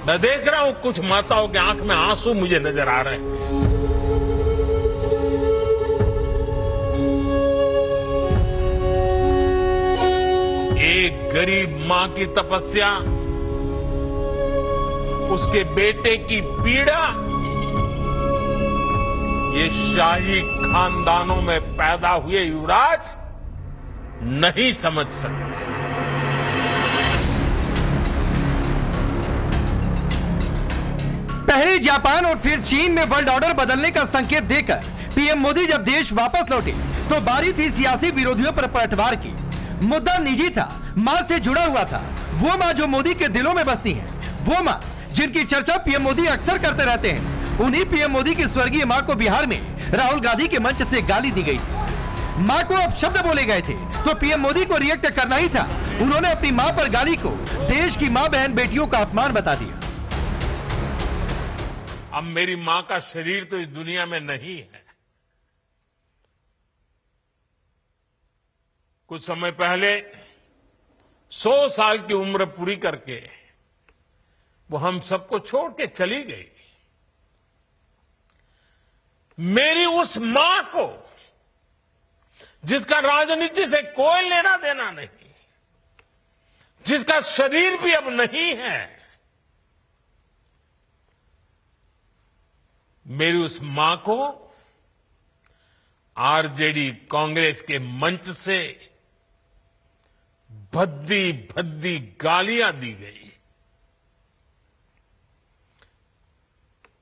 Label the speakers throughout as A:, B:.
A: मैं देख रहा हूं कुछ माताओं के आंख में आंसू मुझे नजर आ रहे हैं। एक गरीब मां की तपस्या, उसके बेटे की पीड़ा, ये शाही खानदानों में पैदा हुए युवराज नहीं समझ सकते।
B: पहले जापान और फिर चीन में वर्ल्ड ऑर्डर बदलने का संकेत देकर पीएम मोदी जब देश वापस लौटे तो बारी थी सियासी विरोधियों पर पलटवार की। मुद्दा निजी था, मां से जुड़ा हुआ था, वो मां जो मोदी के दिलों में बसती हैं, वो मां जिनकी चर्चा पीएम मोदी अक्सर करते रहते हैं। उन्हीं पीएम मोदी की स्वर्गीय मां को बिहार में राहुल गांधी के मंच से गाली दी गई थी। मां को अब शब्द बोले गए थे तो पीएम मोदी को रिएक्ट करना ही था। उन्होंने अपनी मां पर गाली को देश की मां बहन बेटियों का अपमान बता दिया।
A: अब मेरी मां का शरीर तो इस दुनिया में नहीं है। कुछ समय पहले 100 साल की उम्र पूरी करके वो हम सबको छोड़ के चली गई। मेरी उस मां को, जिसका राजनीति से कोई लेना देना नहीं, जिसका शरीर भी अब नहीं है, मेरी उस मां को आरजेडी कांग्रेस के मंच से भद्दी भद्दी गालियां दी गई।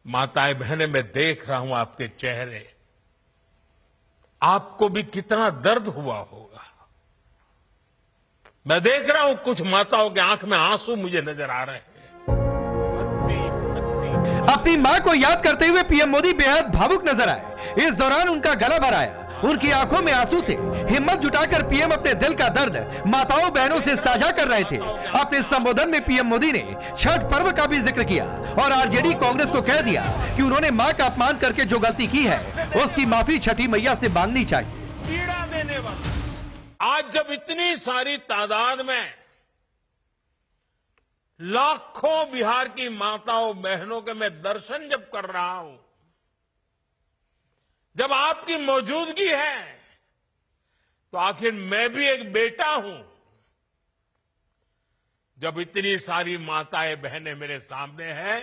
A: माताएं बहनें, मैं देख रहा हूं आपके चेहरे, आपको भी कितना दर्द हुआ होगा। मैं देख रहा हूं कुछ माताओं के आंख में आंसू मुझे नजर आ रहे हैं।
B: अपनी मां को याद करते हुए पीएम मोदी बेहद भावुक नजर आए। इस दौरान उनका गला भर आया, उनकी आंखों में आंसू थे। हिम्मत जुटाकर पीएम अपने दिल का दर्द माताओं बहनों से साझा कर रहे थे। अपने संबोधन में पीएम मोदी ने छठ पर्व का भी जिक्र किया और आरजेडी कांग्रेस को कह दिया कि उन्होंने मां का अपमान करके जो गलती की है उसकी माफी छठी मैया से मांगनी चाहिए।
A: पीड़ा देने वाला, आज जब इतनी सारी तादाद में लाखों बिहार की माताओं बहनों के मैं दर्शन जब कर रहा हूं, जब आपकी मौजूदगी है, तो आखिर मैं भी एक बेटा हूं। जब इतनी सारी माताएं बहनें मेरे सामने हैं,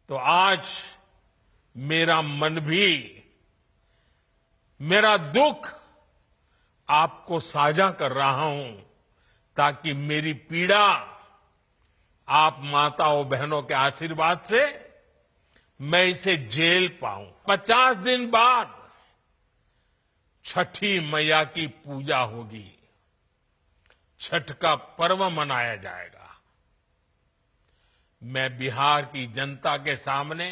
A: तो आज मेरा मन भी, मेरा दुख आपको साझा कर रहा हूं, ताकि मेरी पीड़ा आप माताओं बहनों के आशीर्वाद से मैं इसे झेल पाऊं। 50 दिन बाद छठी मैया की पूजा होगी, छठ का पर्व मनाया जाएगा। मैं बिहार की जनता के सामने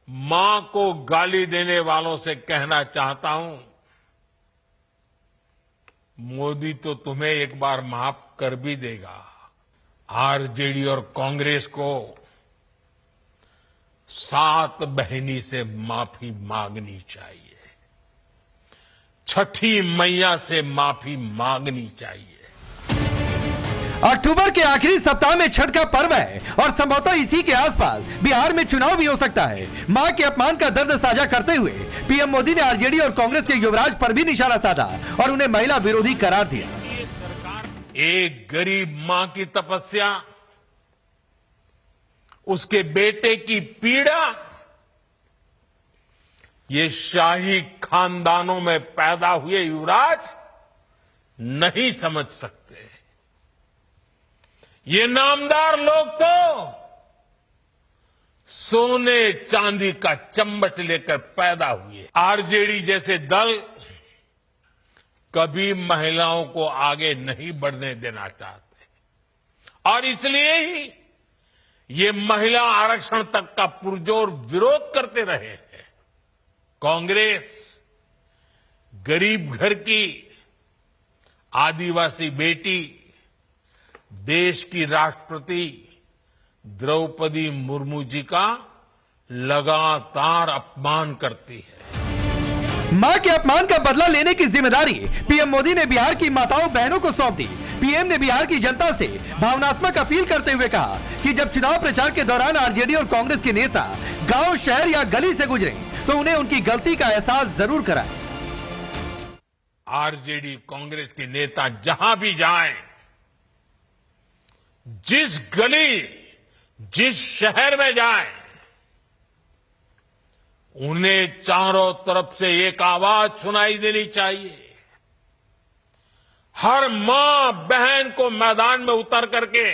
A: मां को गाली देने वालों से कहना चाहता हूं, मोदी तो तुम्हें एक बार माफ कर भी देगा। आरजेडी और कांग्रेस को सात बहिनी से माफी मांगनी चाहिए, छठी मैया से माफी मांगनी चाहिए।
B: अक्टूबर के आखिरी सप्ताह में छठ का पर्व है और संभवतः इसी के आसपास बिहार में चुनाव भी हो सकता है। मां के अपमान का दर्द साझा करते हुए पीएम मोदी ने आरजेडी और कांग्रेस के युवराज पर भी निशाना साधा और उन्हें महिला विरोधी करार दिया।
A: एक गरीब मां की तपस्या, उसके बेटे की पीड़ा, ये शाही खानदानों में पैदा हुए युवराज नहीं समझ सकते। ये नामदार लोग तो सोने चांदी का चम्मच लेकर पैदा हुए। आरजेडी जैसे दल कभी महिलाओं को आगे नहीं बढ़ने देना चाहते और इसलिए ही ये महिला आरक्षण तक का पुरजोर विरोध करते रहे हैं। कांग्रेस गरीब घर की आदिवासी बेटी, देश की राष्ट्रपति द्रौपदी मुर्मू जी का लगातार अपमान करती है।
B: मां के अपमान का बदला लेने की जिम्मेदारी पीएम मोदी ने बिहार की माताओं बहनों को सौंप दी। पीएम ने बिहार की जनता से भावनात्मक अपील करते हुए कहा कि जब चुनाव प्रचार के दौरान आरजेडी और कांग्रेस के नेता गांव, शहर या गली से गुजरे तो उन्हें उनकी गलती का एहसास जरूर कराएं।
A: आरजेडी कांग्रेस के नेता जहां भी जाएं, जिस गली, जिस शहर में जाएं, उन्हें चारों तरफ से एक आवाज सुनाई देनी चाहिए। हर मां बहन को मैदान में उतर करके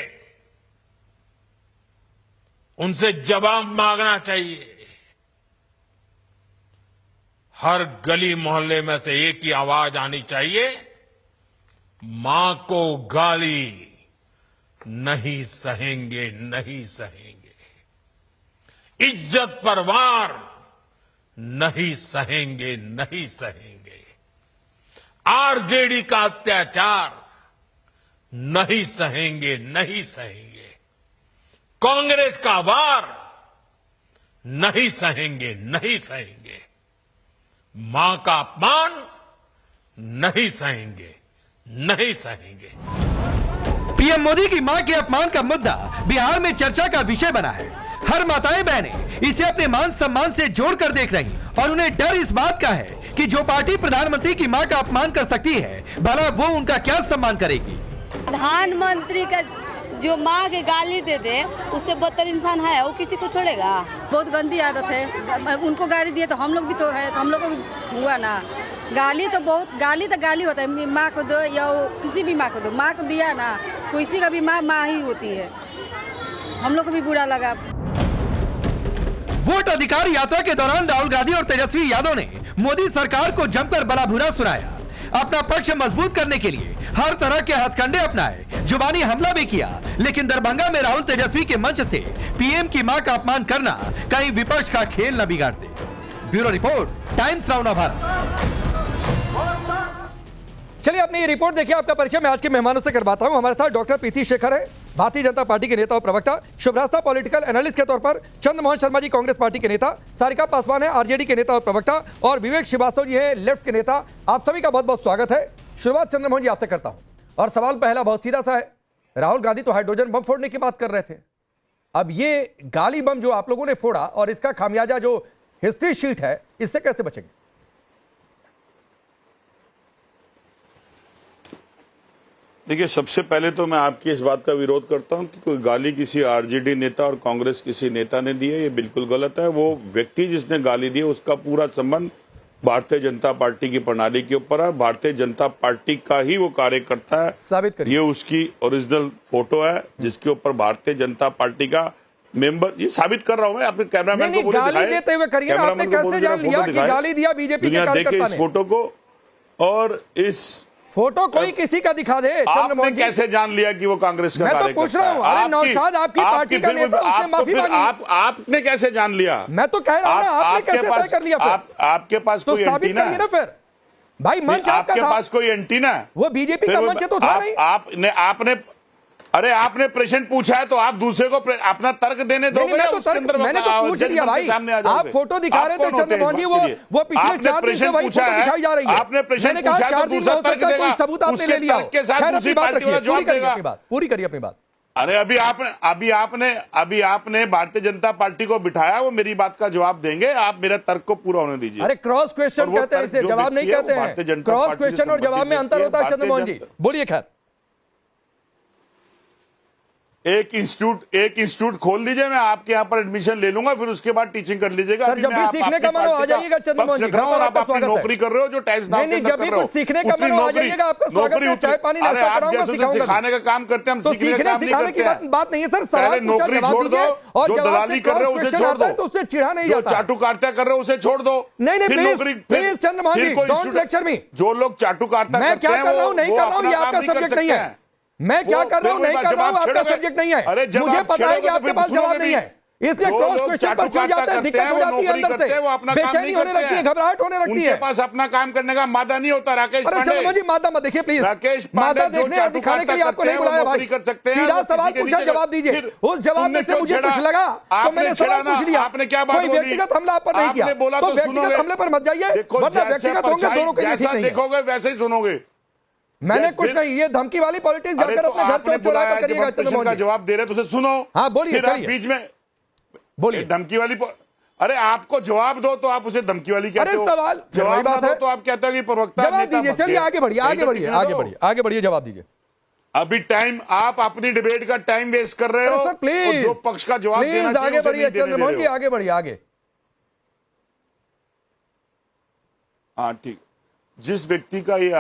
A: उनसे जवाब मांगना चाहिए। हर गली मोहल्ले में से एक ही आवाज आनी चाहिए, मां को गाली नहीं सहेंगे, नहीं सहेंगे। इज्जत पर वार नहीं सहेंगे, नहीं सहेंगे। आरजेडी का अत्याचार नहीं सहेंगे, नहीं सहेंगे। कांग्रेस का वार नहीं सहेंगे, नहीं सहेंगे। मां का अपमान नहीं सहेंगे, नहीं सहेंगे।
B: पीएम मोदी की मां के अपमान का मुद्दा बिहार में चर्चा का विषय बना है। हर माताएं बहनें इसे अपने मान सम्मान से जोड़कर देख रही और उन्हें डर इस बात का है कि जो पार्टी प्रधानमंत्री की मां का अपमान कर सकती है, भला वो उनका क्या सम्मान करेगी।
C: प्रधानमंत्री का जो माँ के गाली दे दे, उससे बदतर इंसान है, वो किसी को छोड़ेगा।
D: बहुत गंदी आदत है। उनको गाली दिए तो हम लोग भी तो है, तो हम लोग को भी हुआ ना। गाली तो बहुत, गाली तो गाली होता है। माँ को दो या किसी भी माँ को दो, माँ को दिया ना, किसी का भी माँ माँ ही होती है। हम लोग को भी बुरा लगा।
B: वोट अधिकार यात्रा के दौरान राहुल गांधी और तेजस्वी यादव ने मोदी सरकार को जमकर भला बुरा सुनाया। अपना पक्ष मजबूत करने के लिए हर तरह के हथकंडे अपनाए, जुबानी हमला भी किया, लेकिन दरभंगा में राहुल तेजस्वी के मंच से पीएम की मां का अपमान करना कहीं विपक्ष का खेल न बिगाड़ते। Bureau report, Times Now Bharat. चलिए अपनी ये रिपोर्ट देखिए। आपका परिचय मैं आज के मेहमानों से करवाता हूं। हमारे साथ डॉक्टर प्रीति शेखर है, भारतीय जनता पार्टी के नेता और प्रवक्ता। शुभ्रास्ता पॉलिटिकल एनालिस्ट के तौर पर चंद्रमोहन शर्मा जी कांग्रेस पार्टी के नेता। सारिका पासवान है आरजेडी के नेता और प्रवक्ता, और विवेक श्रीवास्तव जी है लेफ्ट के नेता। आप सभी का बहुत बहुत स्वागत है। शुरुआत चंद्रमोहन जी आपसे करता हूं, और सवाल पहला बहुत सीधा सा है। राहुल गांधी तो हाइड्रोजन बम फोड़ने की बात कर रहे थे, अब ये गाली बम जो आप लोगों ने फोड़ा और इसका खामियाजा जो हिस्ट्री शीट है, इससे कैसे बचेंगे?
E: देखिए, सबसे पहले तो मैं आपकी इस बात का विरोध करता हूं कि कोई गाली किसी आरजेडी नेता और कांग्रेस किसी नेता ने दी है, ये बिल्कुल गलत है। वो व्यक्ति जिसने गाली दी है उसका पूरा संबंध भारतीय जनता पार्टी की प्रणाली के ऊपर है। भारतीय जनता पार्टी का ही वो कार्यकर्ता है।
B: साबित करिए।
E: ये उसकी ओरिजिनल फोटो है जिसके ऊपर भारतीय जनता पार्टी का मेंबर, ये साबित कर रहा हूं मैं। आपने कैमरामैन को बोले
B: गाली देते हुए करिए ना, आपने कैसे जान लिया कि गाली दिया बीजेपी के कार्यकर्ता ने?
E: इस फोटो को, और इस
B: फोटो कोई किसी का दिखा दे।
E: आपने कैसे जान लिया कि वो कांग्रेस का कार्यकर्ता है?
B: मैं तो पूछ रहा हूं। अरे नौशाद आपकी पार्टी का नेता, उसने माफी मांगी।
E: आपने कैसे जान लिया?
B: मैं तो कह रहा हूं ना, आपने कैसे तय कर लिया?
E: आपके पास
B: तो
E: कोई
B: साबित
E: एंटीना
B: करिए ना फिर। भाई मंच आपका था,
E: आपके पास कोई एंटीना है?
B: वो बीजेपी का मंच तो था नहीं।
E: आपने प्रश्न पूछा है तो आप दूसरे को अपना तर्क देने दो।
B: मैंने तो पूछ लिया भाई। आप फोटो दिखा रहे थे चंद्रमोहन जी, वो पिछले 4 दिन से वही फोटो दिखाई जा रही है।
E: आपने प्रश्न
B: कहा
E: पूछा
B: 4 दिन में हो सकता है कोई सबूत आपने ले लिया। खैर अपनी बात रखिए, पूरी करिए अपनी बात।
E: अरे अभी आपने भारतीय जनता पार्टी को बिठाया, वो मेरी बात का जवाब देंगे। आप मेरे तर्क को पूरा होने दीजिए।
B: अरे क्रॉस क्वेश्चन कहते हैं इसे, जवाब नहीं कहते हैं। क्रॉस क्वेश्चन और जवाब में अंतर होता है चंद्रमोहन जी, बोलिए। खैर
E: एक इंस्टीट्यूट खोल दीजिए, मैं आपके यहाँ पर एडमिशन ले लूंगा, फिर उसके बाद टीचिंग कर लीजिएगा।
B: सर जब भी सीखने का मन हो आ जाइएगा चंद्रमोहन जी, घर पर आपका स्वागत है।
E: नौकरी कर रहे हो जो टाइम्स नाउ
B: नहीं, जब भी कुछ सीखने का मन हो आ जाइएगा, आपका स्वागत है। चाय पानी नाश्ता कराऊंगा, सिखाऊंगा।
E: सिखाने का काम करते हैं हम,
B: सीखने सिखाने की बात नहीं है सर। सवाल पूछा, जवाब दीजिए। और
E: दलाली कर रहे हो उसे छोड़ दो,
B: तो उससे चिढ़ा नहीं जाता।
E: चाटुकारिता कर रहे हो उसे छोड़ दो।
B: नहीं please Chandramohan ji, don't lecture me.
E: जो लोग चाटुकारिता
B: मैं क्या कर रहा हूँ नहीं कर रहा हूँ, ये आपका सब्जेक्ट नहीं है। मैं क्या कर रहा हूं नहीं कर रहा हूं, आपका सब्जेक्ट नहीं है। मुझे पता है कि आपके पास जवाब नहीं है। इसलिए क्रॉस क्वेश्चन पर चढ़ जाते हैं, दिक्कत हो जाती है अंदर से, बेचैनी होने लगती है, घबराहट होने लगती है।
E: उनके पास अपना काम करने का मादा नहीं होता। राकेश
B: अरे चंद्रमोहन जी मादा मत देखिए प्लीज, मादा देखने और दिखाने के लिए आपको नहीं बुलाया भाई। सीधा सवाल पूछा, जवाब दीजिए। उस जवाब में से मुझे कुछ लगा तो मैंने सवाल पूछ लिया।
E: आपने क्या बात
B: कोई व्यक्तिगत हमला आप पर नहीं किया, तो व्यक्तिगत हमले पर मत जाइए, वरना व्यक्तिगत होंगे दोनों के लिए ठीक नहीं है।
E: देखोगे वैसे ही सुनोगे।
B: मैंने कुछ नहीं, ये धमकी वाली पॉलिटिक्स जाकर अपने घर चौक चौराहे पर करिएगा चंद्रमोहन
E: का
B: जी।
E: जवाब दे रहे तो उसे सुनो।
B: हाँ बोलिए,
E: फिर आप
B: चलिए
E: बीच में
B: बोलिए।
E: धमकी वाली अरे आपको जवाब दो तो आप उसे धमकी वाली कहते हो।
B: अरे सवाल
E: जवाब
B: बात
E: दो
B: है
E: तो आप कहते हो कि प्रवक्ता
B: जवाब
E: नेता
B: दीजिए।
E: मत
B: चलिए
E: दे।
B: आगे बढ़िए, आगे बढ़िए, आगे बढ़िए, आगे बढ़िए, जवाब दीजिए।
E: अभी टाइम आप अपनी डिबेट का टाइम वेस्ट कर रहे हो।
B: सर प्लीज,
E: जो पक्ष का जवाब देना चाहिए
B: आगे बढ़िए
E: उसे नहीं
B: चंद्रमोहन जी,
E: दे रहे हो।
B: आगे बढ़िए, आगे।
E: हाँ ठीक। जिस व्यक्ति का ये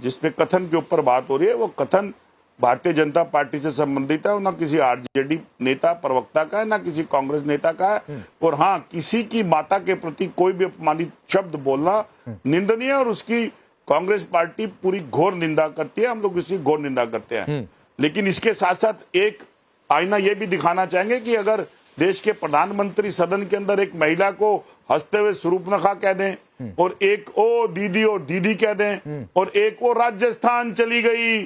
E: जिसमें कथन के ऊपर बात हो रही है, वो कथन भारतीय जनता पार्टी से संबंधित है, ना किसी आरजेडी नेता प्रवक्ता का है, ना किसी कांग्रेस नेता का है। और हाँ, किसी की माता के प्रति कोई भी अपमानित शब्द बोलना निंदनीय है और उसकी कांग्रेस पार्टी पूरी घोर निंदा करती है। हम लोग इसकी घोर निंदा करते हैं। लेकिन इसके साथ साथ एक आईना ये भी दिखाना चाहेंगे कि अगर देश के प्रधानमंत्री सदन के अंदर एक महिला को हंसते हुए सुरूपनखा कह दें, और एक ओ दीदी कह दें, और एक वो राजस्थान चली गई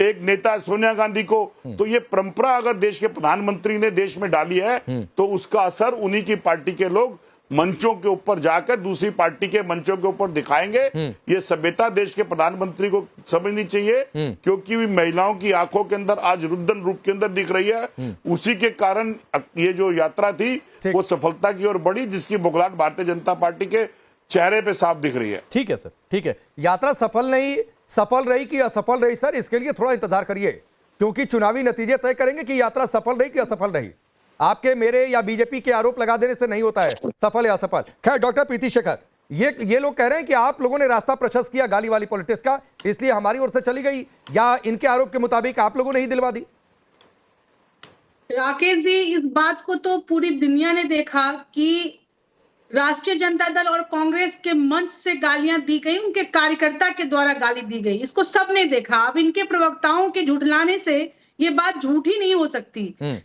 E: एक नेता सोनिया गांधी को, तो ये परंपरा अगर देश के प्रधानमंत्री ने देश में डाली है तो उसका असर उन्हीं की पार्टी के लोग मंचों के ऊपर जाकर दूसरी पार्टी के मंचों के ऊपर दिखाएंगे। ये सभ्यता देश के प्रधानमंत्री को समझनी चाहिए, क्योंकि भी महिलाओं की आंखों के अंदर आज रुद्रन रूप के अंदर दिख रही है। उसी के कारण ये जो यात्रा थी वो सफलता की ओर बढ़ी, जिसकी बुगलाहट भारतीय जनता पार्टी के चेहरे पे साफ दिख रही है।
B: ठीक है सर, ठीक है। यात्रा सफल रही कि असफल रही सर, इसके लिए थोड़ा इंतजार करिए, क्योंकि चुनावी नतीजे तय करेंगे कि यात्रा सफल रही कि असफल रही। आपके मेरे या बीजेपी के आरोप लगा देने से नहीं होता है सफल या असफल। खैर डॉक्टर प्रीति शेखर, ये लोग कह रहे हैं कि आप लोगों ने रास्ता प्रशस्त किया गाली वाली पॉलिटिक्स का, इसलिए हमारी ओर से चली गई, या इनके आरोप के मुताबिक आप लोगों ने ही दिलवा दी?
F: राकेश जी, इस बात को तो पूरी दुनिया ने देखा कि राष्ट्रीय जनता दल और कांग्रेस के मंच से गालियां दी गई, उनके कार्यकर्ता के द्वारा गाली दी गई, इसको सबने देखा। अब इनके प्रवक्ताओं के झुठलाने से ये बात झूठी नहीं हो सकती।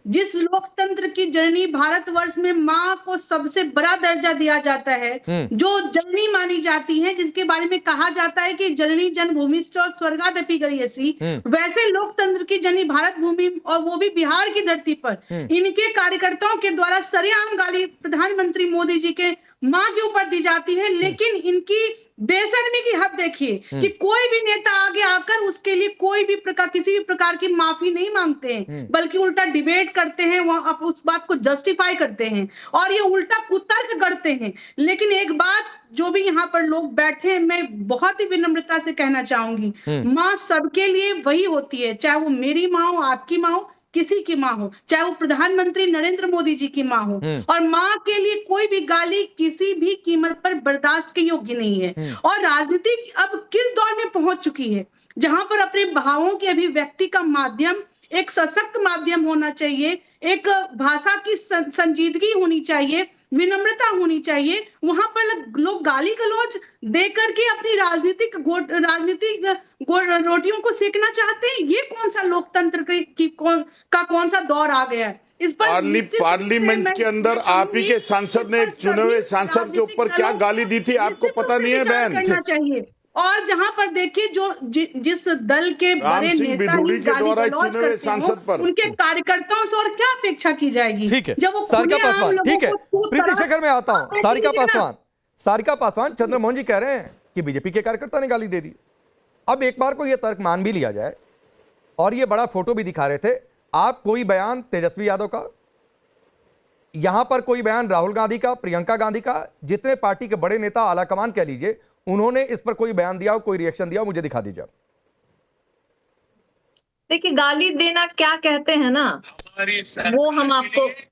F: जिस लोकतंत्र की जननी भारतवर्ष में माँ को सबसे बड़ा दर्जा दिया जाता है, जो जननी मानी जाती है, जिसके बारे में कहा जाता है कि जननी जन्मभूमि स्वर्गादपि गरीयसी, वैसे लोकतंत्र की जननी भारत भूमि और वो भी बिहार की धरती पर इनके कार्यकर्ताओं के द्वारा सरेआम गाली प्रधानमंत्री मोदी जी के माँ के ऊपर दी जाती है। लेकिन इनकी बेशर्मी की हद देखिए कि कोई भी नेता आगे आकर उसके लिए कोई भी किसी भी प्रकार की माफी नहीं मांगते हैं, बल्कि उल्टा डिबेट करते हैं, वहां उस बात को जस्टिफाई करते हैं और ये उल्टा कुतर्क करते हैं। लेकिन एक बात जो भी यहाँ पर लोग बैठे हैं, मैं बहुत ही विनम्रता से कहना चाहूंगी, माँ सबके लिए वही होती है, चाहे वो मेरी माँ हो, आपकी माँ हो, किसी की माँ हो, चाहे वो प्रधानमंत्री नरेंद्र मोदी जी की माँ हो। और माँ के लिए कोई भी गाली किसी भी कीमत पर बर्दाश्त के योग्य नहीं है। और राजनीति अब किस दौर में पहुंच चुकी है, जहां पर अपने भावों की अभिव्यक्ति का माध्यम एक सशक्त माध्यम होना चाहिए, एक भाषा की संजीदगी होनी चाहिए, विनम्रता होनी चाहिए। वहां पर लोग गाली गलौज दे करके अपनी राजनीतिक रोटियों को सेकना चाहते हैं। ये कौन सा लोकतंत्र कौन सा दौर आ गया है? इस पर
E: पार्लियामेंट के अंदर आप ही के सांसद ने एक चुने हुए सांसद के ऊपर क्या गाली दी थी, आपको पता नहीं है बहन?
F: चाहिए। और जहां पर देखिए जो जिस दल के बड़े नेता
E: के द्वारा चुने हुए सांसद पर
F: उनके कार्यकर्ताओं से और क्या अपेक्षा की जाएगी?
B: ठीक है,
F: जब वो
B: सारिका पासवान, ठीक है, प्रीति शेखर में आता हूं। सारिका पासवान, चंद्रमोहन जी कह रहे हैं कि बीजेपी के कार्यकर्ता ने गाली दे दी। अब एक बार को यह तर्क मान भी लिया जाए, और ये बड़ा फोटो भी दिखा रहे थे आप, कोई बयान तेजस्वी यादव का, यहां पर कोई बयान राहुल गांधी का, प्रियंका गांधी का, जितने पार्टी के बड़े नेता आलाकमान कह लीजिए, उन्होंने इस पर कोई बयान दिया हो, कोई रिएक्शन दिया हो, मुझे दिखा दीजिए।
G: देखिए, गाली देना क्या कहते हैं ना, वो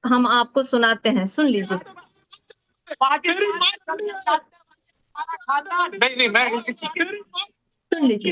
G: हम आपको सुनाते हैं, सुन लीजिए। सुन लीजिए।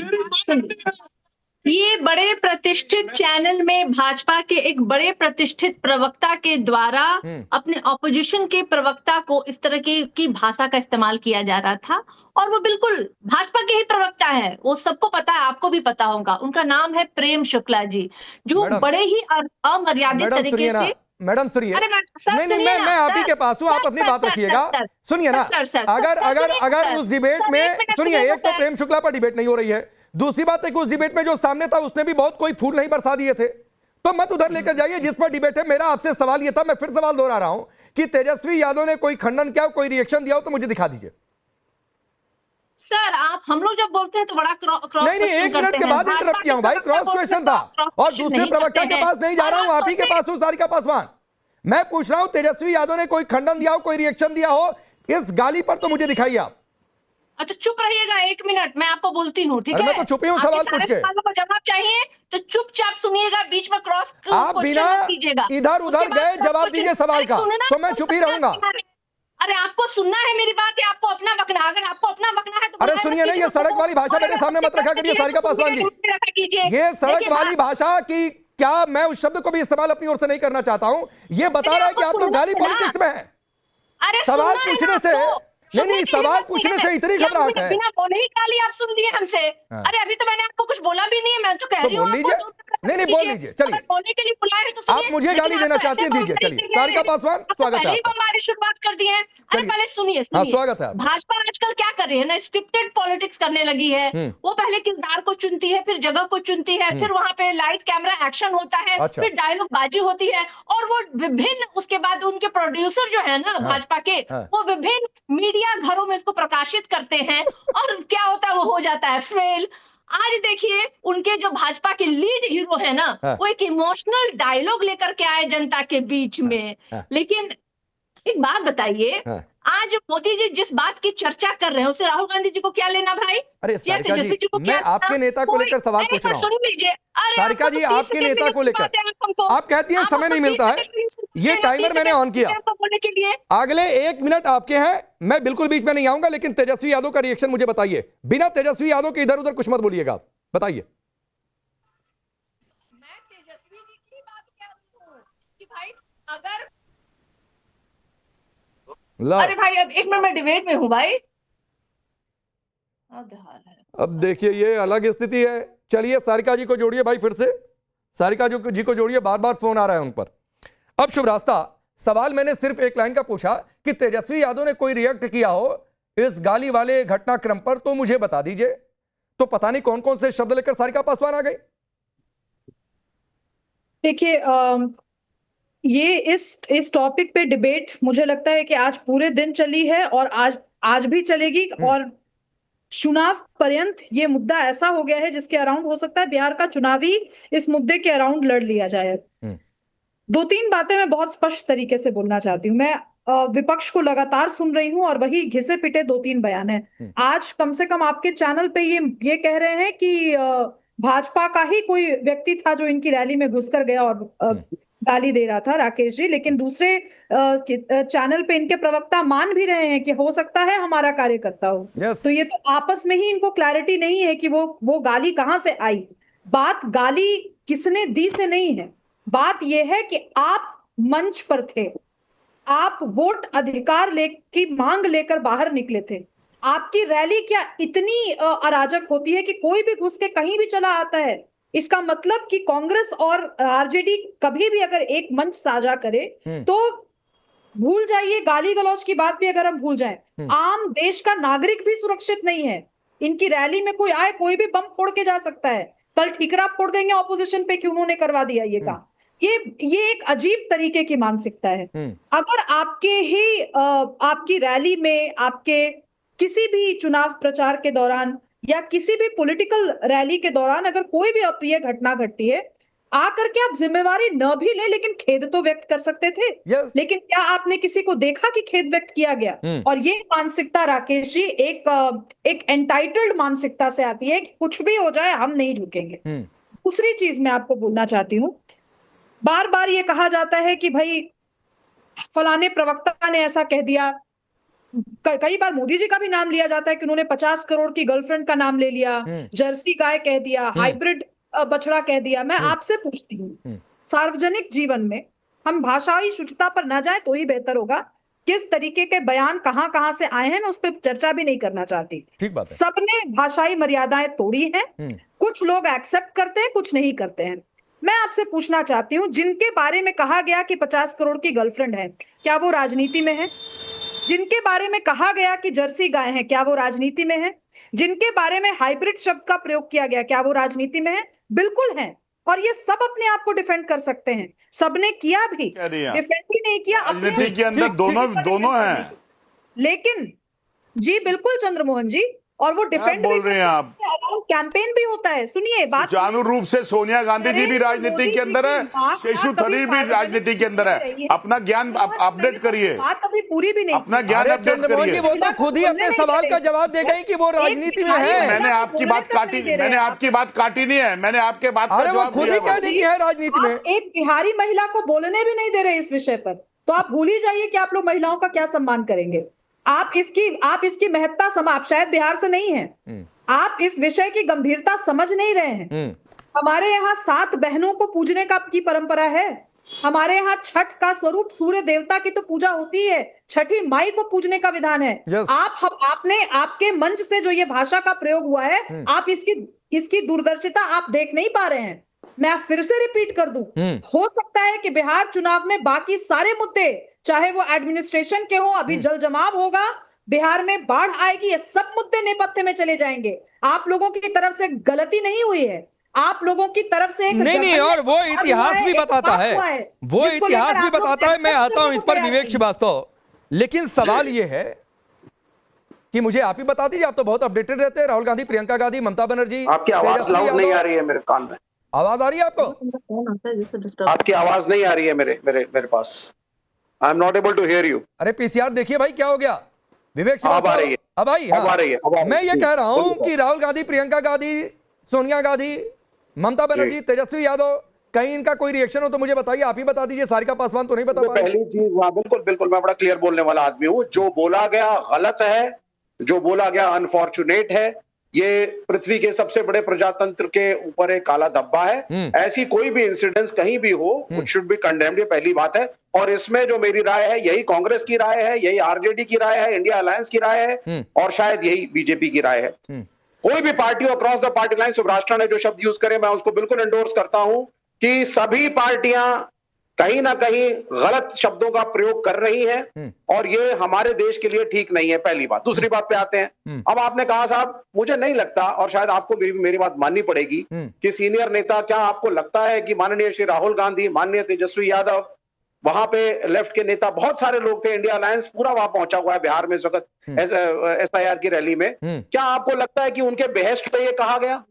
G: ये बड़े प्रतिष्ठित चैनल में भाजपा के एक बड़े प्रतिष्ठित प्रवक्ता के द्वारा अपने ऑपोजिशन के प्रवक्ता को इस तरह की भाषा का इस्तेमाल किया जा रहा था, और वो बिल्कुल भाजपा के ही प्रवक्ता है, वो सबको पता है, आपको भी पता होगा। उनका नाम है प्रेम शुक्ला जी, जो बड़े ही अमर्यादित तरीके से
B: मैडम सुनिए,
G: अरे सर,
B: नहीं
G: सुनिए ना,
B: मैं आप ही
G: सर,
B: के पास हूं, आप
G: सर,
B: अपनी
G: सर,
B: बात
G: सर,
B: रखिएगा।
G: सर,
B: सुनिए ना,
G: सर, सर,
B: अगर
G: सर,
B: अगर
G: सुनिए,
B: अगर
G: सर,
B: उस डिबेट
G: सर,
B: में,
G: एक मिनट
B: सुनिए,
G: सुनिए
B: एक तो
G: सर।
B: प्रेम शुक्ला पर डिबेट नहीं हो रही है, दूसरी बात है कि उस डिबेट में जो सामने था उसने भी बहुत कोई फूल नहीं बरसा दिए थे, तो मत उधर लेकर जाइए जिस पर डिबेट है। मेरा आपसे सवाल यह था, मैं फिर सवाल दोहरा रहा हूं कि तेजस्वी यादव ने कोई खंडन किया, कोई रिएक्शन दिया हो तो मुझे दिखा दीजिए।
G: सर आप हम लोग जब बोलते हैं तो बड़ा क्रॉस
B: नहीं नहीं, एक मिनट के बाद इंटरप्ट किया हूं भाई, क्रॉस क्वेश्चन था और दूसरे प्रवक्ता के पास नहीं जा रहा हूं, आप ही के पास हूं, सारिका पासवान। मैं पूछ रहा हूं तेजस्वी यादव ने कोई खंडन दिया हो, कोई रिएक्शन दिया हो इस गाली पर, तो मुझे दिखाइए आप।
G: अच्छा चुप रहिएगा 1 मिनट, मैं आपको बोलती हूँ, ठीक है?
B: अरे मैं तो चुप ही हूं, सवाल पूछ के।
G: सवालों का जवाब चाहिए तो चुपचाप सुनिएगा, बीच में क्रॉस
B: आप बिना इधर उधर गए जवाब दीजिए सवाल का, तो मैं चुप ही रहूंगा।
G: अरे आपको सुनना है मेरी बात या आपको अपना बकना? अगर आपको अपना बकना है तो
B: अरे सुनिए ना, ये सड़क वाली भाषा मेरे सामने मत रखा करिए सारिका पासवान जी। ये सड़क वाली भाषा की क्या, मैं उस शब्द को भी इस्तेमाल अपनी ओर से नहीं करना चाहता हूं। ये बता रहा है कि आप लोग गाली पॉलिटिक्स में हैं। सवाल पूछने से, नहीं सवाल पूछने से इतनी घबराहट है?
G: बिना बोले ही गाली आप सुन दिए हमसे। अरे अभी तो मैंने आपको कुछ बोला भी नहीं है, मैं तो कह रही हूँ।
B: बोल लीजिए, नहीं बोल लीजिए, चलिए।
G: बोलने के लिए बुलाए तो
B: आप मुझे गाली देना चाहती हैं, दीजिए, चलिए। सारिका पासवान, स्वागत है आपका।
G: हमारी शुरुआत कर दी है। अरे पहले सुनिए,
B: हाँ, स्वागत है।
G: भाजपा आजकल क्या कर रही है ना, स्क्रिप्टेड पॉलिटिक्स करने लगी है। वो पहले किरदार को चुनती है, फिर जगह को चुनती है, फिर वहां पे लाइट कैमरा एक्शन होता है, फिर डायलॉग बाजी होती है, और वो विभिन्न, उसके बाद उनके प्रोड्यूसर जो है ना भाजपा के, वो विभिन्न मीडिया घरों में इसको प्रकाशित करते हैं, और क्या होता है, वो हो जाता है फेल। आज देखिए उनके जो भाजपा के लीड हीरो है ना, वो एक इमोशनल डायलॉग लेकर के आए जनता के बीच में। लेकिन एक बात बताइए, आज मोदी जी जिस बात की चर्चा कर रहे हैं उससे राहुल गांधी जी को क्या लेना भाई?
B: अरे सारिका जी, मैं आपके नेता को लेकर सवाल पूछ रहा हूँ। सारिका जी, आपके नेता को लेकर आप कहती हैं समय नहीं मिलता है, ये टाइमर मैंने ऑन किया, अगले 1 मिनट आपके हैं, मैं बिल्कुल बीच में नहीं आऊंगा, लेकिन तेजस्वी यादव का रिएक्शन मुझे बताइए, बिना तेजस्वी यादव के इधर उधर कुछ मत बोलिएगा, बताइए।
G: मैं तेजस्वी जी की बात कर रही हूँ कि भाई अगर, अरे भाई अब 1 मिनट में डिबेट में हूँ भाई।
B: अब देखिए ये अलग स्थिति है। चलिए सारिका जी को जोड़िए भाई, फिर से सारिका जी को जोड़िए, बार बार फोन आ रहा है उन पर। अब शुभ रास्ता, सवाल मैंने सिर्फ एक लाइन का पूछा कि तेजस्वी यादव ने कोई रिएक्ट किया हो इस गाली वाले घटनाक्रम पर, तो मुझे बता दीजिए। तो पता नहीं कौन कौन से शब्द लेकर सारिका पासवान आ गई।
H: देखिए ये इस टॉपिक पे डिबेट मुझे लगता है कि आज पूरे दिन चली है और आज भी चलेगी, और चुनाव पर्यंत ये मुद्दा ऐसा हो गया है जिसके अराउंड हो सकता है बिहार का चुनाव ही इस मुद्दे के अराउंड लड़ लिया जाए। 2-3 बातें मैं बहुत स्पष्ट तरीके से बोलना चाहती हूँ। मैं विपक्ष को लगातार सुन रही हूँ और वही घिसे पिटे 2-3 बयान है। आज कम से कम आपके चैनल पे ये कह रहे हैं कि भाजपा का ही कोई व्यक्ति था जो इनकी रैली में घुसकर गया और गाली दे रहा था, राकेश जी। लेकिन दूसरे चैनल पे इनके प्रवक्ता मान भी रहे हैं कि हो सकता है हमारा कार्यकर्ता हो। तो ये तो आपस में ही इनको क्लैरिटी नहीं है कि वो गाली कहां से आई। बात गाली किसने दी से नहीं है, बात यह है कि आप मंच पर थे, आप वोट अधिकार की मांग लेकर बाहर निकले थे। आपकी रैली क्या इतनी अराजक होती है कि कोई भी घुस के कहीं भी चला आता है? इसका मतलब कि कांग्रेस और आरजेडी कभी भी अगर एक मंच साझा करे तो भूल जाइए, गाली गलौज की बात भी अगर हम भूल जाएं, आम देश का नागरिक भी सुरक्षित नहीं है। इनकी रैली में कोई आए, कोई भी बम फोड़ के जा सकता है। कल ठीकरा फोड़ देंगे ऑपोजिशन पे कि उन्होंने करवा दिया ये काम। ये एक अजीब तरीके की मानसिकता है। अगर आपकी रैली में, आपके किसी भी चुनाव प्रचार के दौरान या किसी भी पॉलिटिकल रैली के दौरान अगर कोई भी अप्रिय घटना घटती है, आकर के आप जिम्मेवारी न भी ले लेकिन खेद तो व्यक्त कर सकते थे। लेकिन क्या आपने किसी को देखा कि खेद व्यक्त किया गया? और ये मानसिकता राकेश जी एक एंटाइटल्ड मानसिकता से आती है कि कुछ भी हो जाए हम नहीं झुकेंगे। दूसरी चीज मैं आपको बोलना चाहती हूँ, बार बार ये कहा जाता है कि भाई फलाने प्रवक्ता ने ऐसा कह दिया। कई बार मोदी जी का भी नाम लिया जाता है कि उन्होंने 50 करोड़ की गर्लफ्रेंड का नाम ले लिया, जर्सी गाय कह दिया, हाइब्रिड बछड़ा कह दिया। मैं आपसे पूछती हूँ, सार्वजनिक जीवन में हम भाषाई शुचिता पर ना जाए तो ही बेहतर होगा। किस तरीके के बयान कहां कहां से आए हैं मैं उस पर चर्चा भी नहीं करना चाहती।
B: ठीक बात है।
H: सबने भाषाई मर्यादाएं तोड़ी हैं। कुछ लोग एक्सेप्ट करते हैं, कुछ नहीं करते हैं। मैं आपसे पूछना चाहती हूँ, जिनके बारे में कहा गया कि 50 करोड़ की गर्लफ्रेंड है, क्या वो राजनीति में है? जिनके बारे में कहा गया कि जर्सी गाय है, क्या वो राजनीति में है? जिनके बारे में हाइब्रिड शब्द का प्रयोग किया गया, क्या वो राजनीति में है? बिल्कुल है। और ये सब अपने आप को डिफेंड कर सकते हैं, सबने किया भी, डिफेंड ही नहीं किया,
E: राजनीति के अंदर दोनों हैं।
H: लेकिन जी बिल्कुल चंद्रमोहन जी, और वो डिफेंड
E: बोल रहे हैं आप,
H: कैंपेन भी होता है। सुनिए बात,
E: जानू रूप से सोनिया गांधी जी भी राजनीति के अंदर है, शेषु थरूर भी राजनीति के अंदर है। अपना ज्ञान अपडेट करिए,
H: बात अभी पूरी भी नहीं,
E: अपना ज्ञान अपडेट करिए।
B: वो तो खुद ही अपने सवाल का जवाब दे गई कि वो राजनीति में है।
E: मैंने आपकी बात काटी, मैंने आपकी बात काटी नहीं है, मैंने आपके बात का
B: जवाब खुद ही कह दी कि है राजनीति में।
H: एक बिहारी महिला को बोलने भी नहीं दे रहे इस विषय पर, तो आप भूल ही जाइए कि आप लोग महिलाओं का क्या सम्मान करेंगे। आप इसकी महत्ता आप शायद बिहार से नहीं हैं, आप इस विषय की गंभीरता समझ नहीं रहे हैं। हमारे यहाँ 7 बहनों को पूजने की परंपरा है। हमारे यहाँ छठ का स्वरूप सूर्य देवता की तो पूजा होती है, छठी माई को पूजने का विधान है। आपने आपके मंच से जो ये भाषा का प्रयोग हुआ है, आप इसकी दूरदर्शिता आप देख नहीं पा रहे हैं। मैं फिर से रिपीट कर दूं, हो सकता है कि बिहार चुनाव में बाकी सारे मुद्दे, चाहे वो एडमिनिस्ट्रेशन के हो, अभी जल जमाव होगा, बिहार में बाढ़ आएगी, ये सब मुद्दे नेपथ्य में चले जाएंगे। आप लोगों की तरफ से गलती नहीं हुई है, आप लोगों की तरफ से एक
B: नहीं, और वो इतिहास भी बताता है, वो इतिहास भी बताता है। मैं आता हूं इस पर विवेक श्रीवास्तव, लेकिन सवाल ये है कि मुझे आप ही बता दीजिए, आप तो बहुत अपडेटेड रहते हैं। राहुल गांधी, प्रियंका गांधी, ममता बनर्जी,
I: आपकी आवाज लाउड नहीं आ रही है मेरे कान में।
B: आवाज आ रही है आपको?
I: आपकी आवाज नहीं आ रही है मेरे पास। I am not able to hear you.
B: अरे पीसीआर देखिए भाई, क्या हो गया? विवेक
I: अब आ रही है,
B: अब आई,
I: अब आ रही है।
B: मैं ये कह रहा हूं कि राहुल गांधी, प्रियंका गांधी, सोनिया गांधी, ममता बनर्जी, तेजस्वी यादव, कहीं इनका कोई रिएक्शन हो तो मुझे बताइए, आप ही बता दीजिए। सारिका पासवान तो नहीं बता पा रहे।
I: पहली चीज, बिल्कुल मैं बड़ा क्लियर बोलने वाला आदमी हूं। जो बोला गया गलत है, जो बोला गया अनफॉर्चुनेट है। ये पृथ्वी के सबसे बड़े प्रजातंत्र के ऊपर एक काला धब्बा है। ऐसी कोई भी इंसिडेंस कहीं भी हो, इट शुड बी कंडेम्ड, ये पहली बात है। और इसमें जो मेरी राय है, यही कांग्रेस की राय है, यही आरजेडी की राय है, इंडिया अलायंस की राय है, और शायद यही बीजेपी की राय है। कोई भी party across the party line, Subhash ने जो शब्द यूज करे, मैं उसको बिल्कुल एंडोर्स करता हूं कि सभी पार्टियां कहीं ना कहीं गलत शब्दों का प्रयोग कर रही हैं, और ये हमारे देश के लिए ठीक नहीं है, पहली बात। दूसरी बात पे आते हैं। अब आपने कहा साहब, मुझे नहीं लगता, और शायद आपको मेरी बात माननी पड़ेगी, कि सीनियर नेता, क्या आपको लगता है कि माननीय श्री राहुल गांधी, माननीय तेजस्वी यादव, वहां पे लेफ्ट के नेता बहुत सारे लोग थे, इंडिया अलायंस पूरा वहां पहुंचा हुआ है बिहार में इस वक्त SIR की रैली में, क्या आपको लगता है कि उनके बेहेस्ट पे ये कहा गया?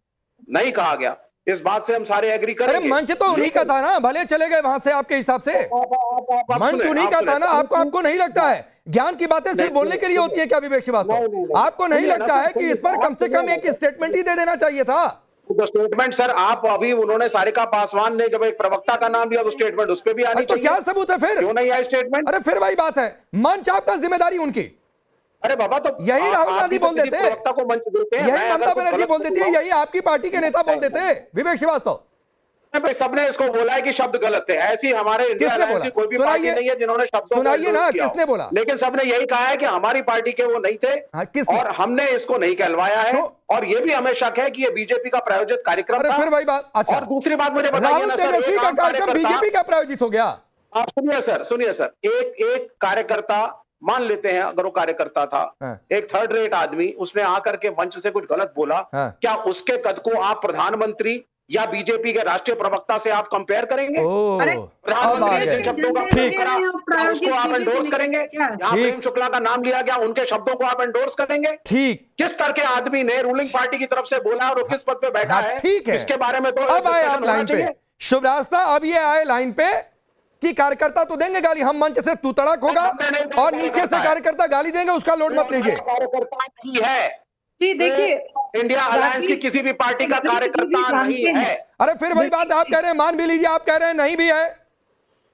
I: नहीं कहा गया। इस बात से हम सारे एग्री करेंगे।
B: अरे मंच तो उन्हीं का था ना, भले चले गए वहां से, आपके हिसाब से मंच उन्हीं का था ना। आपको नहीं लगता है ज्ञान की बातें सिर्फ बोलने के लिए होती है क्या विवेक श्रीवास्तव? आपको नहीं लगता है कि इस पर कम से कम एक स्टेटमेंट ही दे देना चाहिए था?
I: तो स्टेटमेंट सर, आप अभी, उन्होंने सारिका पासवान ने जब एक प्रवक्ता का नाम लिया तो स्टेटमेंट उस पर भी आनी
B: तो क्या सबूत है फिर?
I: क्यों नहीं आया स्टेटमेंट?
B: अरे फिर वही बात है, मंच आपका, जिम्मेदारी उनकी।
I: अरे बाबा, तो
B: यही राहुल गांधी बोल देते,
I: प्रवक्ता को मंच देते हैं,
B: यही ममता बनर्जी बोल देती है, यही आपकी पार्टी के नेता बोल देते हैं। विवेक श्रीवास्तव,
I: भाई सबने इसको बोला है कि शब्द गलत है। ऐसी हमारे इंडिया अलायंस की कोई भी पार्टी नहीं है जिन्होंने शब्दों
B: सुनाइए ना, किसने बोला?
I: लेकिन सबने यही कहा है कि हमारी पार्टी के वो नहीं थे, और हमने इसको नहीं कहलवाया है, और ये भी हमें शक है कि ये बीजेपी का प्रायोजित कार्यक्रम था।
B: फिर वही बात। अच्छा,
I: और दूसरी बात मुझे बताइए ना सर,
B: तेजस्वी का कार्यक्रम बीजेपी का प्रायोजित हो गया?
I: आप सुनिए सर, एक कार्यकर्ता, मान लेते हैं अगर वो कार्यकर्ता था, एक थर्ड रेट आदमी, उसने आकर के मंच से कुछ गलत बोला, क्या उसके कद को आप प्रधानमंत्री या बीजेपी के राष्ट्रीय प्रवक्ता से आप कंपेयर करेंगे? प्रधानमंत्री ने जिन शब्दों का प्रयोग करा, उसको आप एंडोर्स करेंगे? यहाँ प्रेम शुक्ला का नाम लिया गया, उनके शब्दों को आप एंडोर्स करेंगे?
B: ठीक।
I: किस तरह के आदमी ने रूलिंग पार्टी की तरफ से बोला और किस पद पे बैठा है,
B: ठीक है,
I: इसके बारे में तो
B: अब आए आप लाइन पे। शुभ रास्ता, अब ये आए लाइन पे कि कार्यकर्ता तो देंगे गाली, हम मंच से तू तड़क होगा, और नीचे से कार्यकर्ता गाली देंगे, उसका लोड मत लीजिए।
I: कार्यकर्ता नहीं है
H: जी, देखिए,
I: इंडिया अलायंस की किसी भी पार्टी का कार्यकर्ता नहीं है।
B: अरे फिर वही बात आप कह रहे हैं, मान भी लीजिए आप कह रहे हैं नहीं भी है,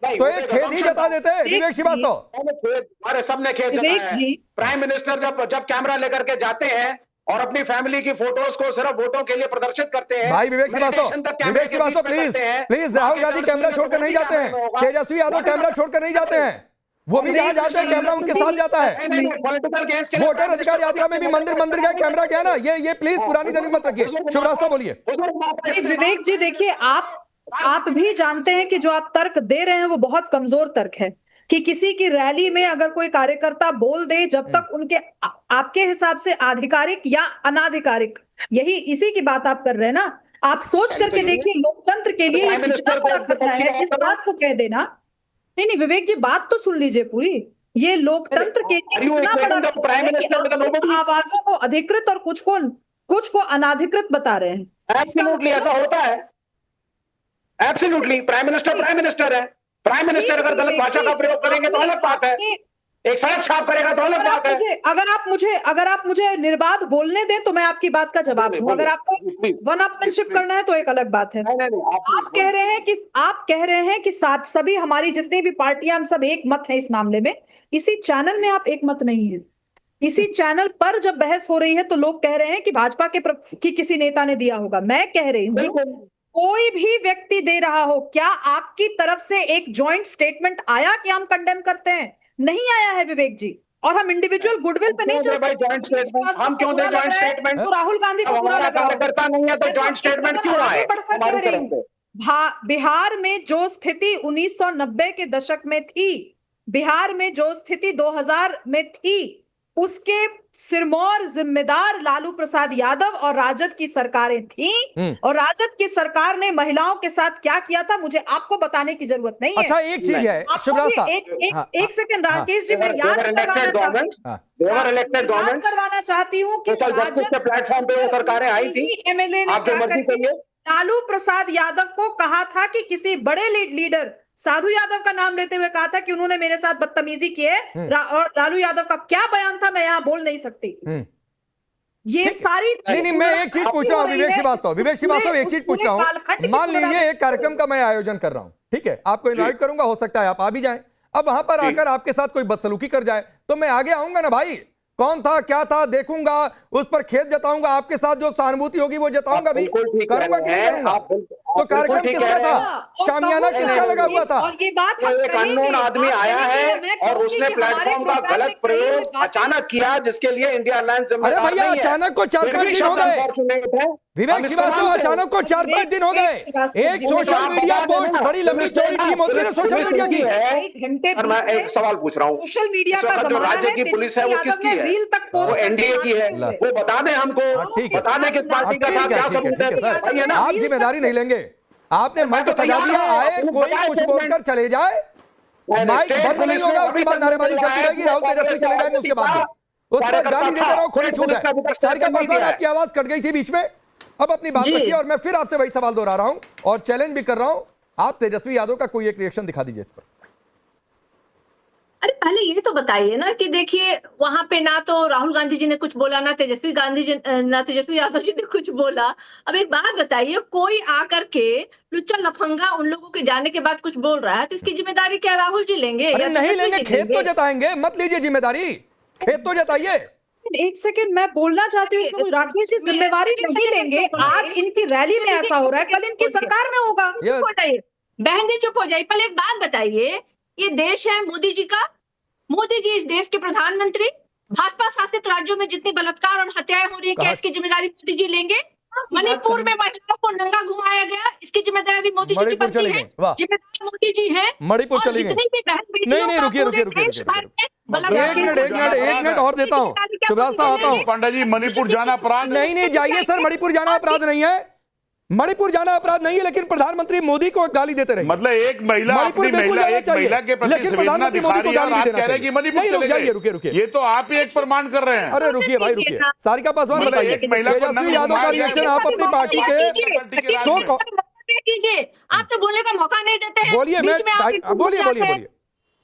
B: तो एक खेद ही जता देते हैं विवेक श्रीवास्तव।
I: अरे सबने खेद जताया है। प्राइम मिनिस्टर जब कैमरा लेकर के जाते हैं और अपनी फैमिली की फोटोज को सिर्फ वोटों के लिए प्रदर्शित करते हैं।
B: भाई विवेक श्रीवास्तव प्लीज राहुल गांधी कैमरा छोड़कर नहीं जाते हैं, तेजस्वी यादव कैमरा छोड़कर नहीं जाते हैं, वो भी जहां जाते हैं कैमरा उनके साथ जाता है। वोटर अधिकार यात्रा में भी मंदिर गए, कैमरा गया ना, ये प्लीज पुरानी दलील मत रखिए। शुभ रास्ता बोलिए।
H: विवेक जी, देखिए, आप आप भी जानते हैं कि जो आप तर्क दे रहे हैं वो बहुत कमजोर तर्क है कि किसी की रैली में अगर कोई कार्यकर्ता बोल दे, जब तक उनके आपके हिसाब से आधिकारिक या अनाधिकारिक, यही इसी की बात आप कर रहे हैं ना। आप सोच करके देखिए लोकतंत्र के लिए कितना बड़ा खतरा है इस बात को कह देना। नहीं विवेक जी, बात तो सुन लीजिए पूरी। ये लोकतंत्र के लिए कितना बड़ा खतरा है कि आप कुछ आवाजों को अधिकृत और कुछ को अनाधिकृत बता रहे हैं।
I: एब्सोल्युटली ऐसा होता है। एब्सोल्युटली प्राइम मिनिस्टर है। प्राइम मिनिस्टर अगर गलत भाषा का प्रयोग करेंगे तो अलग बात है, एक सड़क छाप करेगा तो अलग बात है।
H: अगर आप मुझे निर्बाध बोलने दें तो मैं आपकी बात का जवाब दूं। अगर आपको वन अपमैनशिप करना है तो एक अलग बात है। आप कह रहे हैं कि सभी हमारी जितनी भी पार्टियां, हम सब एक मत है इस मामले में। इसी चैनल में आप एक मत नहीं है। इसी चैनल पर जब बहस हो रही है तो लोग कह रहे हैं कि भाजपा की किसी नेता ने दिया होगा। मैं कह रही हूँ कोई भी व्यक्ति दे रहा हो, क्या आपकी तरफ से एक जॉइंट स्टेटमेंट आया कि हम कंडेम करते हैं? नहीं आया है विवेक जी। और हम इंडिविजुअल गुडविल पे नहीं चल
I: भाई जॉइंट स्टेटमेंट हम क्यों दें? जॉइंट स्टेटमेंट
H: तो राहुल गांधी को बुरा लगा,
I: कार्यकर्ता नहीं है तो जॉइंट स्टेटमेंट क्यों आए हमारी तरफ से?
H: बिहार में जो स्थिति 1990 के दशक में थी, बिहार में जो स्थिति 2000 में थी, उसके सिरमौर जिम्मेदार लालू प्रसाद यादव और राजद की सरकारें थीं। और राजद की सरकार ने महिलाओं के साथ क्या किया था मुझे आपको बताने की जरूरत नहीं है।
B: अच्छा एक चीज है शिवराज,
H: एक सेकंड राकेश जी, मैं याद करवाना चाहती हूँ कि
I: जस्टिस के प्लेटफॉर्म पे वो सरकारें आई थी।
H: एमएलए ने लालू प्रसाद यादव को कहा था कि किसी बड़े लीडर साधु यादव का नाम लेते हुए कहा था कि उन्होंने मेरे साथ बदतमीजी की है। और लालू यादव का क्या बयान था मैं यहां बोल नहीं सकती। ये सारी
B: नहीं मैं एक चीज पूछ रहा हूँ विवेक श्रीवास्तव एक चीज पूछ रहा हूँ। मान लीजिए एक कार्यक्रम का मैं आयोजन कर रहा हूँ, ठीक है, आपको इनवाइट करूंगा, हो सकता है आप आ भी जाएं। अब वहां पर आकर आपके साथ कोई बदसलूकी कर जाए तो मैं आगे आऊंगा ना भाई, कौन था क्या था देखूंगा, उस पर खेद जताऊंगा, आपके साथ जो सहानुभूति होगी वो जताऊंगा भी, करूंगा कि नहीं करूंगा। तो कार्यक्रम किसका था? शामियाना किसका लगा हुआ था?
H: और ये बात
I: एक अननोन आदमी आया है और उसने प्लेटफॉर्म का गलत प्रयोग अचानक किया, जिसके लिए इंडिया अलायंस
B: अरे भैया अचानक को 4-5 दिन हो गए विवेक श्रीवास्तव, अचानक को 4-5 दिन हो गए। एक सोशल मीडिया पोस्ट, बड़ी लंबी चौड़ी टीम होती है ना सोशल मीडिया की।
H: घंटे
I: मैं एक सवाल पूछ रहा हूँ,
H: सोशल मीडिया का
I: जो राज्य की पुलिस है वो किसकी है? वो एनडीए की है। वो बता दें हमको, बता दें किस पार्टी का था, क्या सबूत है?
B: आप जिम्मेदारी नहीं लेंगे, आपने मंच सजा दिया, आए कोई कुछ बोलकर चले जाए, माइक बंद नहीं होगा, उसके बाद नारेबाजी चलती रहेगी, राहुल तेजस्वी चले जाएंगे, उसके बाद उसके बाद गाली देते रहो, खुली छूट है। सारिका पासवान आपकी आवाज कट गई थी बीच में, अब अपनी बात रखिए और मैं फिर आपसे वही सवाल दोहरा रहा हूं और चैलेंज भी कर रहा हूं, आप तेजस्वी यादव का कोई एक रिएक्शन दिखा दीजिए इस पर।
G: अरे पहले ये तो बताइए ना कि देखिए वहां पे ना तो राहुल गांधी जी ने कुछ बोला, ना तेजस्वी यादव जी ने कुछ बोला। अब एक बात बताइए, कोई आकर के लुच्चा लफंगा उन लोगों के जाने के बाद कुछ बोल रहा है तो इसकी जिम्मेदारी क्या राहुल जी लेंगे?
B: अरे नहीं लेंगे, खेत तो जताएंगे, मत लीजिए जिम्मेदारी, खेत तो जताइए।
H: एक सेकंड मैं बोलना चाहती हूँ इसमें, राकेश जी जिम्मेवारी नहीं लेंगे। आज इनकी रैली में ऐसा हो रहा है, कल इनकी सरकार में होगा।
G: बहन जी चुप हो जाइए। पहले एक बात बताइए, ये देश है मोदी जी का, मोदी जी इस देश के प्रधानमंत्री, भाजपा शासित राज्यों में जितनी बलात्कार और हत्याएं हो रही है क्या इसकी जिम्मेदारी मोदी जी लेंगे? मणिपुर में महिलाओं को नंगा घुमाया गया, इसकी जिम्मेदारी मोदी जी की बनती है, जिम्मेदार मोदी जी है।
B: मणिपुर चली गई। नहीं रुकिए एक मिनट और देता हूँ, शिवराज आता हूँ।
E: पांडा जी मणिपुर जाना अपराध
B: नहीं जाइए सर, मणिपुर जाना अपराध नहीं है, मणिपुर जाना अपराध नहीं है, लेकिन प्रधानमंत्री मोदी को गाली देते रहे।
E: मतलब एक महिला अपनी महिला के प्रति संवेदना दिखा रही है, आप कह रहे हैं कि मणिपुर चले गए।
B: रुकिए,
E: ये तो आप ही एक प्रमाण कर रहे हैं।
B: अरे रुकिए भाई रुकिए, सारिका पासवान बताइए, तेजस्वी यादव का रिएक्शन आप अपनी पार्टी के
G: कीजिए, आप तो बोलने का मौका नहीं देते हैं।
B: बोलिए, बोलिए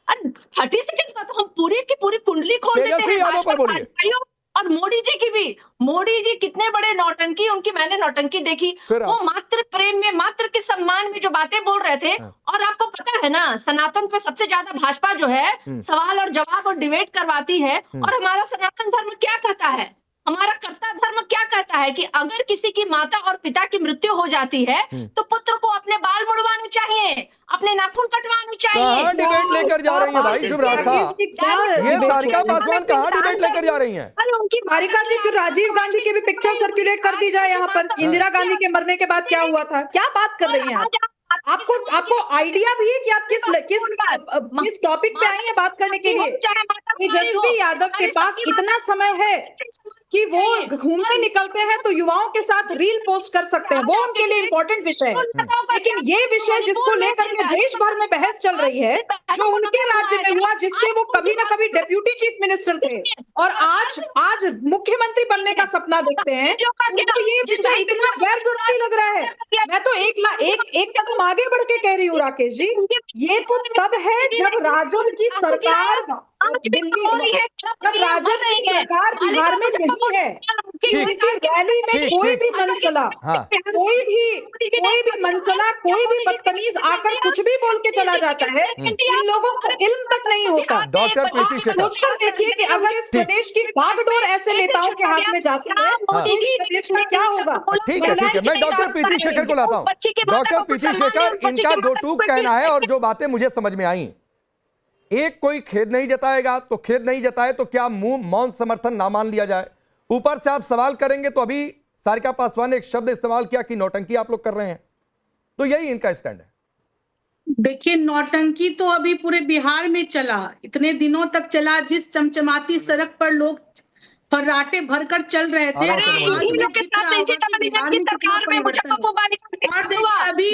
G: 30 सेकंड बाद हम पूरी की पूरी कुंडली खोल देते हैं।
B: तेजस्वी यादव पर बोलिए।
G: और मोदी जी की भी, मोदी जी कितने बड़े नौटंकी, उनकी मैंने नौटंकी देखी, वो मात्र प्रेम में, मात्र के सम्मान में जो बातें बोल रहे थे। और आपको पता है ना, सनातन पे सबसे ज्यादा भाजपा जो है सवाल और जवाब और डिबेट करवाती है। और हमारा सनातन धर्म क्या कहता है, हमारा कर्ता धर्म क्या कहता है कि अगर किसी की माता और पिता की मृत्यु हो जाती है तो पुत्र को अपने बाल मुड़वाने चाहिए, अपने नाखून कटवाने चाहिए।
B: कहाँ डिबेट लेकर जा रही है भाई शिवराज, ये सारिका पासवान कहाँ डिबेट लेकर जा रही हैं?
H: सारिका जी, फिर राजीव गांधी की भी पिक्चर सर्कुलेट कर दी जाए यहाँ पर, इंदिरा गांधी के मरने के बाद क्या हुआ था, क्या बात कर रही हैं आप? आपको आइडिया भी है कि आप किस टॉपिक पे आई हैं बात करने के लिए? तेजस्वी यादव के पास इतना समय है कि वो घूमते निकलते हैं तो युवाओं के साथ रील पोस्ट कर सकते हैं, वो उनके लिए इंपॉर्टेंट विषय है। लेकिन ये विषय जिसको लेकर के देश भर में बहस चल रही है, जो उनके राज्य में हुआ, जिसके वो कभी ना कभी डेप्यूटी चीफ मिनिस्टर थे और आज मुख्यमंत्री बनने का सपना देखते हैं, उनको ये विषय इतना गैर जरूरी लग रहा है। मैं तो एक कदम आगे बढ़ के कह रही हूँ राकेश जी, ये तो तब है जब राजद की सरकार राजद की सरकार बिहार में नहीं है, उनकी रैली में कोई भी मंच चला, कोई भी मंच चला, कोई भी बदतमीज आकर कुछ भी बोल के चला जाता है, इन लोगों को इल्म तक नहीं होता।
B: डॉक्टर प्रीति शेखर,
H: सोचकर देखिए कि अगर इस प्रदेश की बागडोर ऐसे नेताओं के हाथ में जाती है तो इस प्रदेश का क्या होगा?
B: ठीक है, मैं डॉक्टर प्रीति शेखर को लाता हूँ। डॉक्टर प्रीति शेखर, इनका दो टूक कहना है और जो बातें मुझे समझ में आई, एक कोई खेद नहीं जताएगा तो खेद नहीं जताए तो क्या मुंह मौन समर्थन ना मान लिया जाए? ऊपर से आप सवाल करेंगे तो अभी सारिका पासवान ने एक शब्द इस्तेमाल किया कि नौटंकी आप लोग कर रहे हैं, तो यही इनका स्टैंड है।
F: देखिए, नौटंकी तो अभी पूरे बिहार में चला, इतने दिनों तक चला, जिस चमचमाती सड़क पर लोग फर्राटे भरकर चल रहे थे। अभी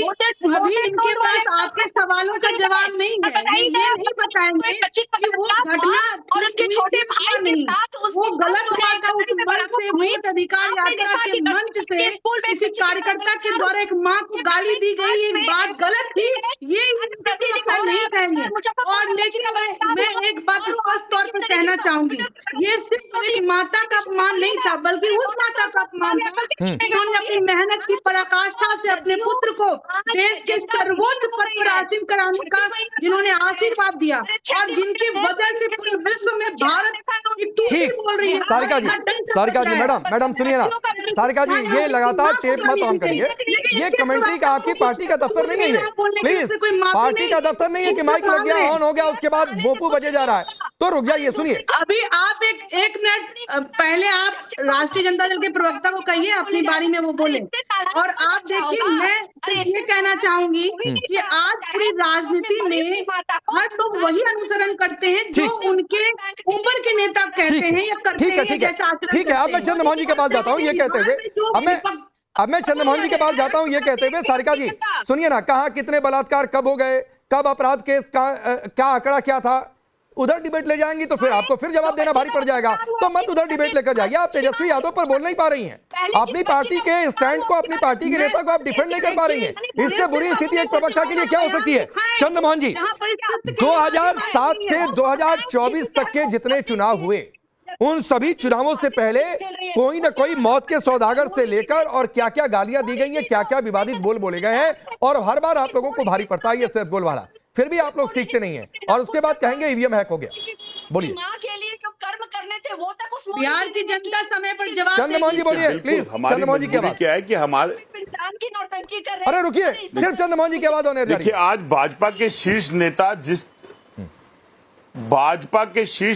F: इनके पास आपके सवालों का जवाब नहीं है, ये नहीं बताएंगे कि वो घटना और उसके छोटे भाई के साथ वो गलत हुआ था। उस वर्ग से वोट अधिकार यात्रा के मंच से किसी कार्यकर्ता के द्वारा एक मां को गाली दी गई, एक बात गलत थी, ये नहीं कहेंगे। और लेकिन मैं एक बात स्पष्ट तौर पर कहना चाहूंगी, ये सिर्फ एक माता का अपमान नहीं था, बल्कि उस माता का अपमान था जिन्होंने अपनी मेहनत की पराकाष्ठा से अपने पुत्र को देश के सर्वोच्च पद पर आसीन कराने का जिन्होंने आशीर्वाद दिया और जिनकी वजह से पूरे विश्व में भारत
B: ठीक।
F: बोल रही है।
B: सारिका जी मैडम सुनिए ना, सारिका जी ये लगातार टेप मत ऑन करिए, ये कमेंट्री का आपकी पार्टी का दफ्तर नहीं है, प्लीज पार्टी का दफ्तर नहीं है कि माइक लग गया, ऑन हो गया, उसके बाद बोपू बजे जा रहा है, तो रुक जाइए, सुनिए।
F: अभी आप एक मिनट पहले आप राष्ट्रीय जनता दल के प्रवक्ता को कहिए अपनी बारी में वो बोले। और आप देखिए, मैं ये कहना चाहूंगी कि आज पूरी राजनीति में हर लोग वही अनुसरण करते हैं जो उनके ऊपर के नेता कहते हैं या करते हैं। ठीक है, अब मैं चंद्रमोहन जी के पास जाता हूँ ये कहते हुए, अब मैं चंद्रमोहन जी के पास जाता हूँ ये कहते हुए, सारिका जी सुनिए ना, कहाँ कितने बलात्कार कब हो गए, कब अपराध केस का क्या आंकड़ा क्या था, उधर डिबेट ले जाएंगी तो फिर आपको फिर जवाब देना भारी पड़ जाएगा, तो मत उधर डिबेट लेकर जाइए। आप तेजस्वी यादव पर बोल नहीं पा रही हैं, अपनी पार्टी के स्टैंड को, अपनी पार्टी के नेता को आप डिफेंड नहीं कर पा रही हैं, इससे बुरी स्थिति एक प्रवक्ता के लिए क्या हो सकती है? चंद्रमोहन जी, 2007 से 2024 तक के जितने चुनाव हुए, उन सभी चुनावों से पहले कोई ना कोई मौत के सौदागर से लेकर और क्या क्या गालियां दी गई हैं, क्या क्या विवादित बोल बोले गए हैं, और हर बार आप लोगों को भारी पड़ता है ये सिर्फ गोलवाड़ा, फिर भी आप लोग सीखते नहीं हैं और उसके बाद कहेंगे ईवीएम हैक हो गया। बोलिए।
G: मां के लिए जो कर्म करने थे वो तक उस
F: बिहार की जनता समय पर जवाब
B: चंद्रमोहन जी बोलिए प्लीज। चंद्रमोहन जी की आवाज
E: क्या है कि हमारे
G: की नौटंकी कर रहे।
B: अरे रुकिए, सिर्फ चंद्रमोहन जी की आवाज होने।
E: देखिए, आज भाजपा के शीर्ष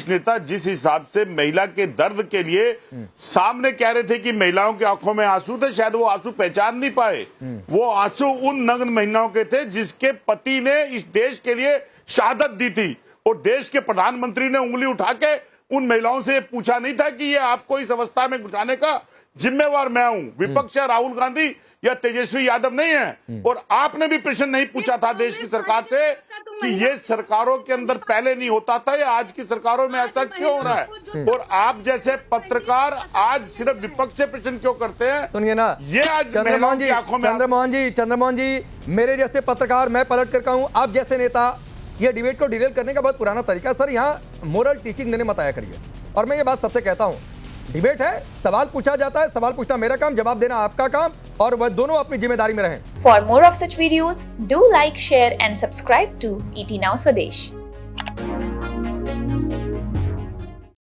E: नेता जिस हिसाब से महिला के दर्द के लिए सामने कह रहे थे कि महिलाओं की आंखों में आंसू थे, शायद वो आंसू पहचान नहीं पाए, वो आंसू उन नग्न महिलाओं के थे जिसके पति ने इस देश के लिए शहादत दी थी, और देश के प्रधानमंत्री ने उंगली उठा के उन महिलाओं से पूछा नहीं था कि ये आपको इस अवस्था में घुसाने का जिम्मेवार मैं हूं, विपक्ष है राहुल गांधी या तेजस्वी यादव नहीं है। और आपने भी प्रश्न नहीं पूछा था देश की सरकार से कि ये सरकारों के अंदर पहले नहीं होता था, या आज की सरकारों में ऐसा क्यों हो रहा है, और आप जैसे पत्रकार आज सिर्फ विपक्ष से प्रश्न क्यों करते हैं?
B: सुनिए ना,
E: ये आज
B: चंद्रमोहन जी मेरे जैसे पत्रकार, मैं पलट कर कहूं आप जैसे नेता, ये डिबेट को डिरेल करने का बहुत पुराना तरीका है सर, यहाँ मोरल टीचिंग देने मत आया करिए। और मैं ये बात सबसे कहता हूँ, डिबेट है, सवाल पूछा जाता है, सवाल पूछना मेरा काम, जवाब देना आपका काम, और वह दोनों अपनी जिम्मेदारी में रहें।
J: For more of such videos do like, share and subscribe to ET Now Swadesh।